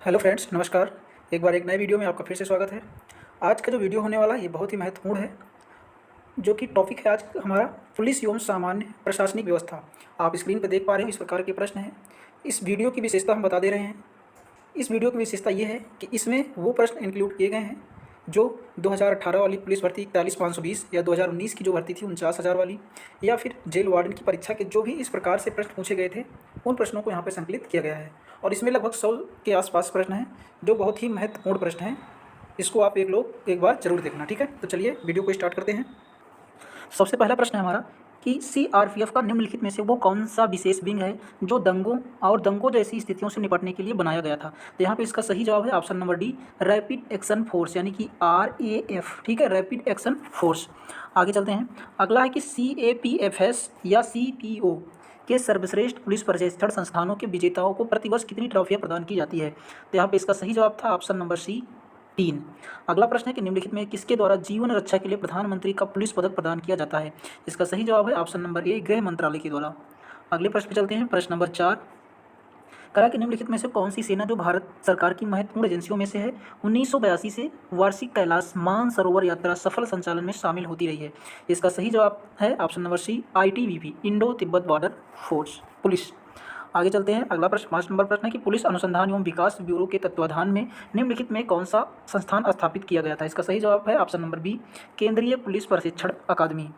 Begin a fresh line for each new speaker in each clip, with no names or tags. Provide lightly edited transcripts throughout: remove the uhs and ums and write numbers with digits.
Hello friends, नमस्कार। एक बार एक नए वीडियो में आपका फिर से स्वागत है। आज का जो वीडियो होने वाला है ये बहुत ही महत्वपूर्ण है, जो कि टॉपिक है आज हमारा पुलिस एवं सामान्य प्रशासनिक व्यवस्था। आप स्क्रीन पर देख पा रहे हो, इस प्रकार के प्रश्न हैं। इस वीडियो की विशेषता हम बता दे रहे हैं। इस वीडियो की विशेषता ये है कि इसमें वो प्रश्न इंक्लूड किए गए हैं जो 2018 वाली पुलिस भर्ती 41,520 या 2019 की जो भर्ती थी 49,000 वाली, या फिर जेल वार्डन की परीक्षा के जो भी इस प्रकार से प्रश्न पूछे गए थे, उन प्रश्नों को यहाँ पे संकलित किया गया है। और इसमें लगभग 100 के आसपास प्रश्न हैं जो बहुत ही महत्वपूर्ण प्रश्न हैं। इसको आप एक बार जरूर देखना, ठीक है। तो चलिए वीडियो को स्टार्ट करते हैं। सबसे पहला प्रश्न है हमारा कि सीआरपीएफ का निम्नलिखित में से वो कौन सा विशेष विंग है जो दंगों जैसी स्थितियों से निपटने के लिए बनाया गया था। तो यहाँ पे इसका सही जवाब है option number D, rapid action force, यानी कि RAF, ठीक है, रैपिड एक्शन फोर्स। आगे चलते हैं। अगला है कि CAPFS या CPO के सर्वश्रेष्ठ पुलिस प्रशिक्षण संस्थानों के विजेताओं को प्रतिवर्ष कितनी ट्रॉफियाँ प्रदान की जाती है। तो यहाँ पे इसका सही जवाब था ऑप्शन नंबर सी, 3। अगला प्रश्न है कि निम्नलिखित में किसके द्वारा जीवन रक्षा के लिए प्रधानमंत्री का पुलिस पदक प्रदान किया जाता है। इसका सही जवाब है ऑप्शन नंबर ए, गृह मंत्रालय के द्वारा। अगले प्रश्न पे चलते हैं। प्रश्न नंबर 4, करा कि निम्नलिखित में से कौन सी सेना जो भारत सरकार की महत्वपूर्ण एजेंसियों में से है 1982 से वार्षिक कैलाश मानसरोवर यात्रा सफल संचालन में शामिल होती रही है। इसका सही जवाब है option number C, ITBP, Indo Tibet border force, police. आगे चलते हैं। अगला प्रश्न 5 नंबर प्रश्न है कि पुलिस अनुसंधान एवं विकास ब्यूरो के तत्वाधान में निम्नलिखित में कौन सा संस्थान स्थापित किया गया था। इसका सही जवाब है ऑप्शन नंबर बी, केंद्रीय पुलिस प्रशिक्षण अकादमी।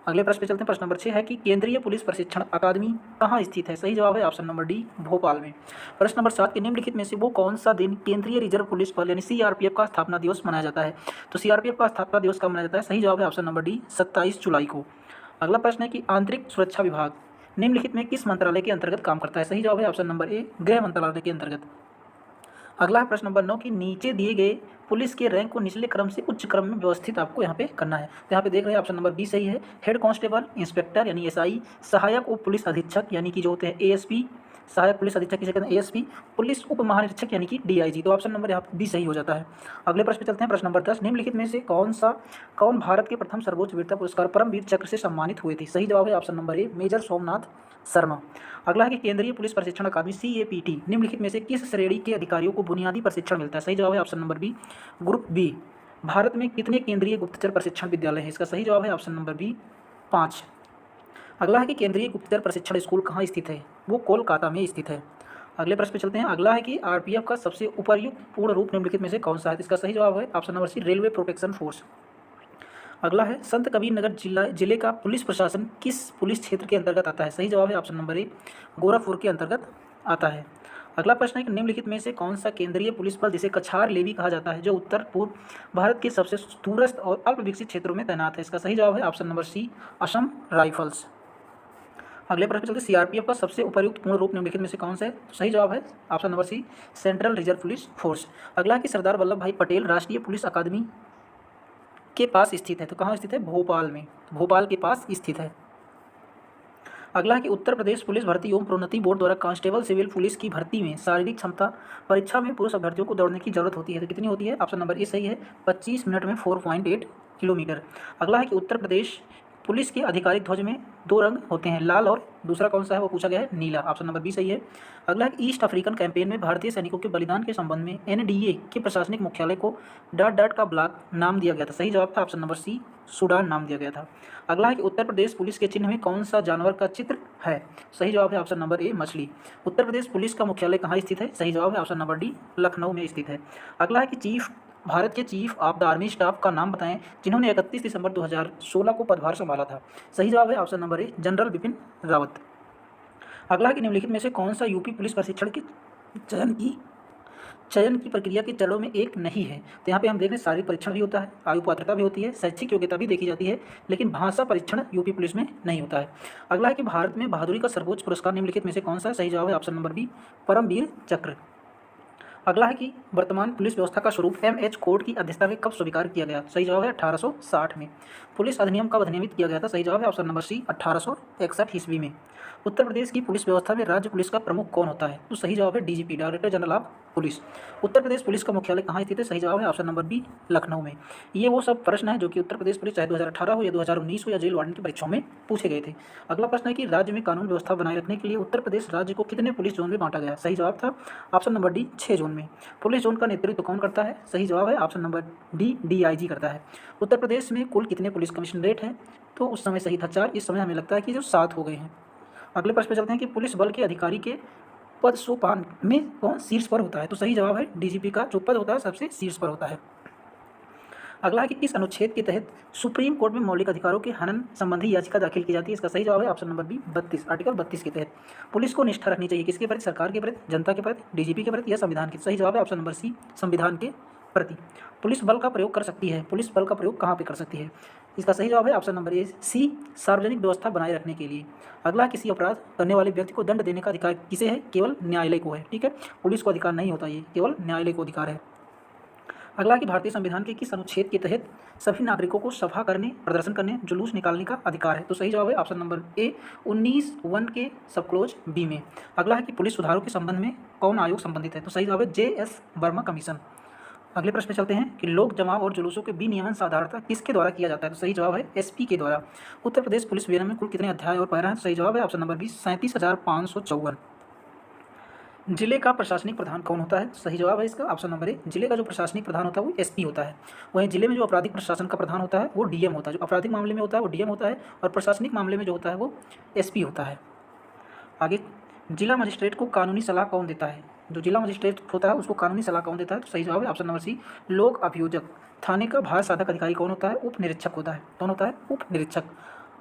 अगले प्रश्न पे चलते हैं। प्रश्न नंबर 6 है कि केंद्रीय पुलिस प्रशिक्षण अकादमी कहाँ स्थित है। सही जवाब है ऑप्शन नंबर डी, भोपाल में। प्रश्न नंबर 7 के निम्नलिखित में से वो कौन सा दिन केंद्रीय रिजर्व पुलिस बल यानी CRPF का स्थापना दिवस मनाया जाता है। तो CRPF का स्थापना दिवस कब मनाया जाता है। सही जवाब है ऑप्शन नंबर डी, 27 जुलाई को। अगला प्रश्न है कि आंतरिक सुरक्षा विभाग निम्नलिखित में किस मंत्रालय के अंतर्गत काम करता है। सही जवाब है ऑप्शन नंबर ए, गृह मंत्रालय के अंतर्गत। अगला है प्रश्न नंबर 9 कि नीचे दिए गए पुलिस के रैंक को निचले क्रम से उच्च क्रम में व्यवस्थित आपको यहाँ पे करना है। तो यहाँ पे देख रहे हैं ऑप्शन नंबर बी सही है। हेड कांस्टेबल, इंस्पेक्टर यानी SI, सहायक उप पुलिस अधीक्षक यानी कि जो होते हैं ASP, सहायक पुलिस अधीक्षक किसे कहते हैं ASP, पुलिस उप महानिरीक्षक यानी कि DIG। तो ऑप्शन नंबर यहाँ बी सही हो जाता है। अगले प्रश्न पे चलते हैं। प्रश्न नंबर 10, निम्नलिखित में से कौन भारत के प्रथम सर्वोच्च वीरता पुरस्कार परमवीर चक्र से सम्मानित हुए थे। सही जवाब है option number A, major Somnath Sharma. अगला है कि केंद्रीय पुलिस प्रशिक्षण अकादमी CAPT निम्नलिखित में से किस श्रेणी के अधिकारियों को बुनियादी प्रशिक्षण मिलता है। सही जवाब है option number B, group B. Bharat में कितने केंद्रीय गुप्तचर प्रशिक्षण विद्यालय हैं। इसका सही जवाब है ऑप्शन नंबर बी, 5। अगला है कि केंद्रीय गुप्तचर प्रशिक्षण स्कूल कहाँ स्थित है। वो कोलकाता में स्थित है। अगले प्रश्न पे चलते हैं। अगला है कि RPF का सबसे उपर्युक्त पूर्ण रूप निम्नलिखित में से कौन सा है। इसका सही जवाब है option number C, railway protection force. अगला है संत कबीर नगर जिले का पुलिस प्रशासन किस पुलिस क्षेत्र के अंतर्गत आता है। सही जवाब है ऑप्शन नंबर ए, गोरखपुर के अंतर्गत आता है। अगला प्रश्न है कि निम्नलिखित में से कौन सा केंद्रीय पुलिस बल जिसे कछार लेवी कहा जाता है जो उत्तर पूर्व भारत के सबसे दूरस्थ और अल्प विकसित क्षेत्रों में तैनात है। इसका सही जवाब है option number C, Assam rifles. अगले प्रश्न चलते CRPF का सबसे उपयुक्त पूर्ण रूप निम्नलिखित में से कौन सा है। सही जवाब है option number C, central reserve police force. अगला है कि सरदार वल्लभ भाई पटेल राष्ट्रीय पुलिस अकादमी के पास स्थित है। तो कहाँ स्थित है, भोपाल में, भोपाल के पास स्थित है। अगला है कि उत्तर प्रदेश पुलिस भर्ती एवं प्रोन्नति बोर्ड द्वारा कांस्टेबल सिविल पुलिस की भर्ती में शारीरिक क्षमता परीक्षा में पुरुष अभ्यर्थियों को दौड़ने की जरूरत होती है। तो कितनी होती है। ऑप्शन नंबर ए सही है, 25 मिनट में 4.8 किलोमीटर। अगला है कि उत्तर प्रदेश पुलिस के आधिकारिक ध्वज में 2 रंग होते हैं, लाल और दूसरा कौन सा है वो पूछा गया है, नीला। ऑप्शन नंबर बी सही है। अगला है कि ईस्ट अफ्रीकन कैंपेन में भारतीय सैनिकों के बलिदान के संबंध में NDA के प्रशासनिक मुख्यालय को ... का ब्लॉक नाम दिया गया था। सही जवाब था ऑप्शन नंबर सी, सूडान नाम दिया गया था। अगला है कि उत्तर प्रदेश पुलिस के चिन्ह में कौन सा जानवर का चित्र है। सही जवाब है ऑप्शन नंबर ए, मछली। उत्तर प्रदेश पुलिस का मुख्यालय कहाँ स्थित है। सही जवाब है ऑप्शन नंबर डी, लखनऊ में स्थित है। अगला है कि भारत के chief of the army staff का नाम बताएं जिन्होंने 31 दिसंबर 2016 को पदभार संभाला था। सही जवाब है ऑप्शन नंबर ए, जनरल बिपिन रावत। अगला है कि निम्नलिखित में से कौन सा यूपी पुलिस प्रशिक्षण के चयन की प्रक्रिया के चरणों में एक नहीं है। तो यहाँ पे हम देख रहे हैं शारीरिक परीक्षण भी होता है, आयु पात्रता भी होती है, शैक्षिक योग्यता भी देखी जाती है, लेकिन भाषा परीक्षण यूपी पुलिस में नहीं होता है। अगला है कि भारत में बहादुरी का सर्वोच्च पुरस्कार निम्नलिखित में से कौन सा है। सही जवाब है ऑप्शन नंबर बी, परमवीर चक्र। अगला है कि वर्तमान पुलिस व्यवस्था का स्वरूप MH कोड की अध्यक्षता में कब स्वीकार किया गया। सही जवाब है 1860 में। पुलिस अधिनियम कब अधिनियमित किया गया था। सही जवाब है ऑप्शन नंबर सी, 1861 ईस्वी में। उत्तर प्रदेश की पुलिस व्यवस्था में राज्य पुलिस का प्रमुख कौन होता है। तो सही जवाब है DGP, director general of police. Uttar Pradesh police का मुख्यालय कहाँ स्थित है? सही जवाब है ऑप्शन नंबर बी, लखनऊ में। ये वो सब प्रश्न है जो कि उत्तर प्रदेश पुलिस चाहे 2018 हो या 2019 हो या जेल वार्डन की परीक्षाओं में पूछे गए थे। अगला प्रश्न है कि राज्य में कानून व्यवस्था बनाए रखने के लिए उत्तर प्रदेश राज्य को कितने पुलिस जोन में बांटा गया? सही जवाब था ऑप्शन नंबर डी, 6 जोन में। पुलिस जोन का नेतृत्व कौन करता है? सही जवाब है ऑप्शन नंबर डी, DIG करता है। उत्तर प्रदेश में कुल कितने पुलिस कमिश्नरेट हैं? तो उस समय सही था 4, इस समय हमें लगता है कि जो 7 हो गए हैं। अगले प्रश्न पे चलते हैं कि पुलिस बल के अधिकारी के पद सोपान में कौन शीर्ष पर होता है? तो सही जवाब है DGP का जो पद होता है सबसे शीर्ष पर होता है। अगला है कि किस अनुच्छेद के तहत सुप्रीम कोर्ट में मौलिक अधिकारों के हनन संबंधी याचिका दाखिल की जाती है? इसका सही जवाब है ऑप्शन नंबर बी, 32, आर्टिकल 32 के तहत। पुलिस को निष्ठा रखनी चाहिए किसके प्रति? सरकार के प्रति, जनता के प्रति, DGP के प्रति या संविधान के? सही जवाब है ऑप्शन नंबर सी, संविधान के प्रति। पुलिस बल का प्रयोग कर सकती है, पुलिस बल का प्रयोग कहाँ पे कर सकती है? इसका सही जवाब है ऑप्शन नंबर ए, सी, सार्वजनिक व्यवस्था बनाए रखने के लिए। अगला, किसी अपराध करने वाले व्यक्ति को दंड देने का अधिकार किसे है? केवल न्यायालय को है, ठीक है। पुलिस को अधिकार नहीं होता, ये केवल न्यायालय को अधिकार है। अगला कि भारतीय संविधान के किस अनुच्छेद के तहत सभी नागरिकों को सभा करने, प्रदर्शन करने, जुलूस निकालने का अधिकार है? तो सही जवाब है ऑप्शन नंबर ए, 19(1) के सब क्लोज बी में। अगला है कि पुलिस सुधारों के संबंध में कौन आयोग संबंधित है? तो सही जवाब है JS वर्मा कमीशन। अगले प्रश्न पे चलते हैं कि लोक जमाव और जुलूसों के विनियमन साधारणतः किसके द्वारा किया जाता है? तो सही जवाब है SP के द्वारा। उत्तर प्रदेश पुलिस विनियमन में कुल कितने अध्याय और पैरा हैं? सही जवाब है ऑप्शन नंबर बी, 37,554। जिले का प्रशासनिक प्रधान कौन होता है? सही जवाब है इसका ऑप्शन नंबर ए, जिले का जो प्रशासनिक प्रधान होता है वो SP होता है। वहीं जिले में जो आपराधिक प्रशासन का प्रधान होता है वो DM होता है। जो आपराधिक मामले में होता है वो DM होता है और प्रशासनिक मामले में जो होता है वो SP होता है। आगे, जिला मजिस्ट्रेट को कानूनी सलाह कौन देता है? जो जिला मजिस्ट्रेट होता है उसको कानूनी सलाह कौन देता है? तो सही जवाब है ऑप्शन नंबर सी, लोक अभियोजक। थाने का भार साधक अधिकारी कौन होता है? उप निरीक्षक होता है। कौन होता है? उप निरीक्षक।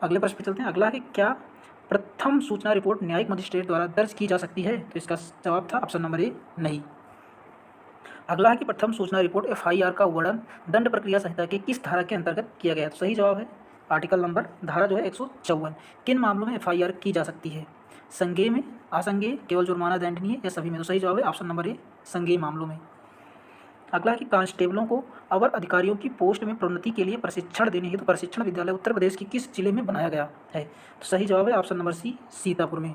अगले प्रश्न पे चलते हैं। अगला है क्या प्रथम सूचना रिपोर्ट न्यायिक मजिस्ट्रेट द्वारा दर्ज की जा सकती है? तो इसका जवाब था ऑप्शन नंबर ए, नहीं। अगला है कि प्रथम सूचना रिपोर्ट FIR का वर्णन दंड प्रक्रिया संहिता के किस धारा के अंतर्गत किया गया है? तो सही जवाब है आर्टिकल नंबर, धारा जो है 154। किन मामलों में FIR की जा सकती है? संज्ञेय में, असंज्ञेय, केवल जुर्माना दंडनीय या सभी में? तो सही जवाब है ऑप्शन नंबर ए, संज्ञेय मामलों में। अगला है कि कांस्टेबलों को अवर अधिकारियों की पोस्ट में प्रोन्नति के लिए प्रशिक्षण देने हेतु प्रशिक्षण विद्यालय उत्तर प्रदेश के किस जिले में बनाया गया है? तो सही जवाब है ऑप्शन नंबर सी, सीतापुर में।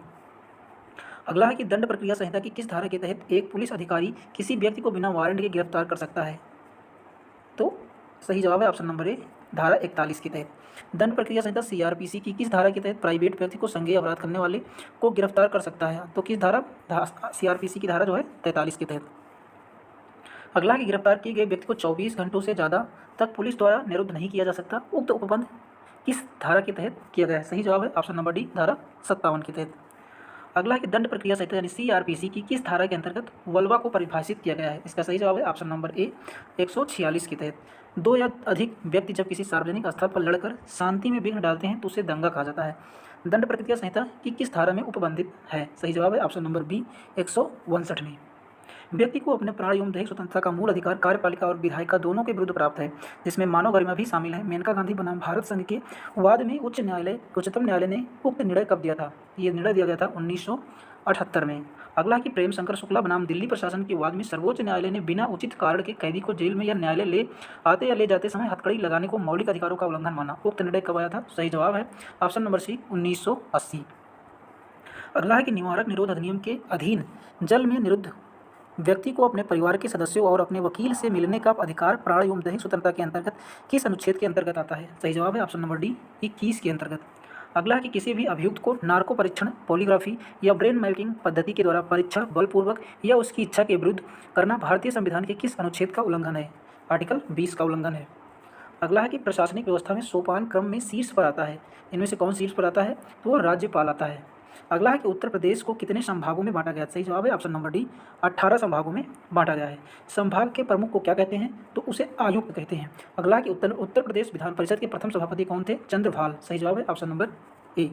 अगला है कि दंड प्रक्रिया संहिता की किस धारा के तहत एक पुलिस अधिकारी किसी व्यक्ति को बिना वारंट के गिरफ्तार कर सकता है? तो सही जवाब है ऑप्शन नंबर ए, धारा 41 के तहत। दंड प्रक्रिया संहिता CRPC की किस धारा के तहत प्राइवेट व्यक्ति को संज्ञेय अपराध करने वाले को गिरफ्तार कर सकता है? तो किस धारा? CRPC की धारा जो है 43 के तहत। अगला कि गिरफ्तार किए गए व्यक्ति को 24 घंटों से ज़्यादा तक पुलिस द्वारा निरुद्ध नहीं किया जा सकता। उक्त उपबंध किस धारा के तहत किया गया है? सही जवाब है ऑप्शन नंबर डी, धारा 57 के तहत। अगला कि दंड प्रक्रिया संहिता यानी CRPC की किस धारा के अंतर्गत वल्वा को परिभाषित किया गया है? इसका सही जवाब है ऑप्शन नंबर ए, 146 के तहत। दो या अधिक व्यक्ति जब किसी सार्वजनिक स्थल पर लड़कर शांति में विघ्न डालते हैं तो उसे दंगा कहा जाता है। दंड प्रक्रिया संहिता की किस धारा में उपबंधित है? सही जवाब है ऑप्शन नंबर बी, 162 में। व्यक्ति को अपने प्राण एवं दैहिक स्वतंत्रता का मूल अधिकार कार्यपालिका और विधायिका दोनों के विरुद्ध प्राप्त है, जिसमें मानव गरिमा भी शामिल है। मेनका गांधी बनाम भारत संघ के वाद में उच्चतम न्यायालय ने उक्त निर्णय कब दिया था? ये निर्णय दिया गया था 1978 में। अगला कि प्रेम शंकर शुक्ला बनाम दिल्ली प्रशासन के वाद में सर्वोच्च न्यायालय ने बिना उचित कारण के कैदी को जेल में या न्यायालय ले आते या ले जाते समय हथकड़ी लगाने को मौलिक अधिकारों का उल्लंघन माना। उक्त निर्णय कब आया था? सही जवाब है ऑप्शन नंबर सी, 1980। अगला है कि निवारक निरोध अधिनियम के अधीन जेल में निरुद्ध व्यक्ति को अपने परिवार के सदस्यों और अपने वकील से मिलने का अधिकार प्राण एवं दैहिक स्वतंत्रता के अंतर्गत किस अनुच्छेद के अंतर्गत आता है? सही जवाब है ऑप्शन नंबर डी, 21 के अंतर्गत। अगला है कि किसी भी अभियुक्त को नार्को परीक्षण, पॉलीग्राफी या ब्रेन मेल्टिंग पद्धति के द्वारा परीक्षण बलपूर्वक या उसकी इच्छा के विरुद्ध करना भारतीय संविधान के किस अनुच्छेद का उल्लंघन है? आर्टिकल 20 का उल्लंघन है। अगला है कि प्रशासनिक व्यवस्था में सोपान क्रम में शीर्ष पर आता है, इनमें से कौन शीर्ष पर आता है? तो वो राज्यपाल आता है। अगला है कि उत्तर प्रदेश को कितने संभागों में बांटा गया? सही जवाब है ऑप्शन नंबर डी, 18 संभागों में बांटा गया है। संभाग के प्रमुख को क्या कहते हैं? तो उसे आयुक्त कहते हैं। अगला कि उत्तर प्रदेश विधान परिषद के प्रथम सभापति कौन थे? चंद्रभाल। सही जवाब है ऑप्शन नंबर ए।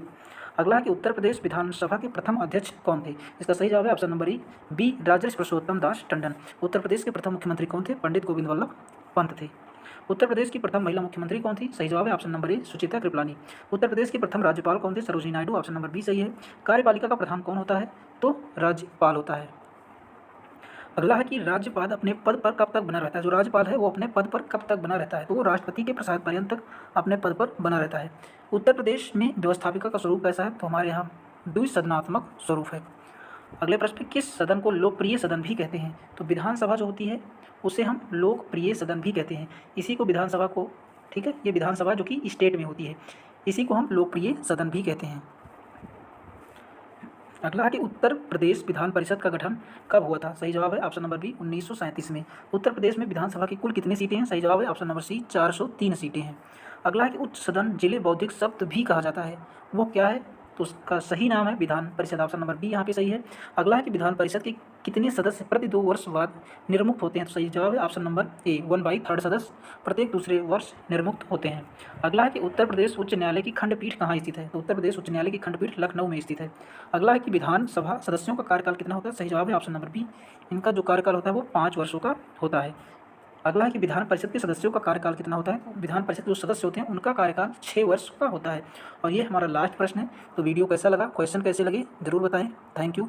अगला कि उत्तर प्रदेश विधानसभा के प्रथम अध्यक्ष कौन थे? इसका सही जवाब है option number E, B, Rajesh Purushottam Das Tandon. Uttar Pradesh के प्रथम मुख्यमंत्री कौन थे? पंडित गोविंद वल्लभ पंत थे। उत्तर प्रदेश की प्रथम महिला मुख्यमंत्री कौन थी? सही जवाब है option number A, Suchitra Kripalani. Uttar Pradesh के प्रथम राज्यपाल कौन थे? Sarojini Naidu. Option number B सही है। कार्यपालिका का प्रधान कौन होता है? तो राज्यपाल होता है। अगला है कि राज्यपाल अपने पद पर कब तक बना रहता है? जो राज्यपाल है वो अपने पद पर कब तक बना रहता है? तो वो राष्ट्रपति के प्रसाद पर्यंत तक अपने पद पर बना रहता है। उत्तर प्रदेश में व्यवस्थापिका का स्वरूप कैसा है? तो हमारे यहाँ द्विसदनात्मक स्वरूप है। अगले प्रश्न पे, किस सदन को लोकप्रिय सदन भी कहते हैं? तो विधानसभा जो होती है उसे हम लोकप्रिय सदन भी कहते हैं। इसी को विधानसभा को, ठीक है, ये विधानसभा जो कि स्टेट में होती है, इसी को हम लोकप्रिय सदन भी कहते हैं। अगला है कि उत्तर प्रदेश विधान परिषद का गठन कब हुआ था? सही जवाब है ऑप्शन नंबर बी 1937 में। उत्तर प्रदेश में विधानसभा की कुल कितनी सीटें हैं? सही जवाब है ऑप्शन नंबर सी 403 सीटें हैं। अगला है कि उच्च सदन जिले बौद्धिक सप्त भी कहा जाता है, वो क्या है? तो उसका सही नाम है Vidhan Parishad, option number B यहाँ पे सही है। अगला है कि विधान परिषद के कितने सदस्य प्रति 2 वर्ष बाद निर्मुक्त होते हैं? तो सही जवाब है ऑप्शन नंबर ए 1/3 सदस्य प्रत्येक दूसरे वर्ष निर्मुक्त होते हैं। अगला है कि उत्तर प्रदेश उच्च न्यायालय की खंडपीठ कहाँ स्थित है? तो उत्तर प्रदेश उच्च न्यायालय की खंडपीठ लखनऊ में स्थित है। अगला है कि विधानसभा सदस्यों का कार्यकाल कितना होता है? सही जवाब है ऑप्शन नंबर बी, इनका जो कार्यकाल होता है वो 5 वर्षों का होता है। अगला है कि विधान परिषद के सदस्यों का कार्यकाल कितना होता है? तो विधान परिषद के जो सदस्य होते हैं उनका कार्यकाल 6 वर्ष का होता है। और ये हमारा लास्ट प्रश्न है। तो वीडियो कैसा लगा, क्वेश्चन कैसे लगे, ज़रूर बताएं। Thank you.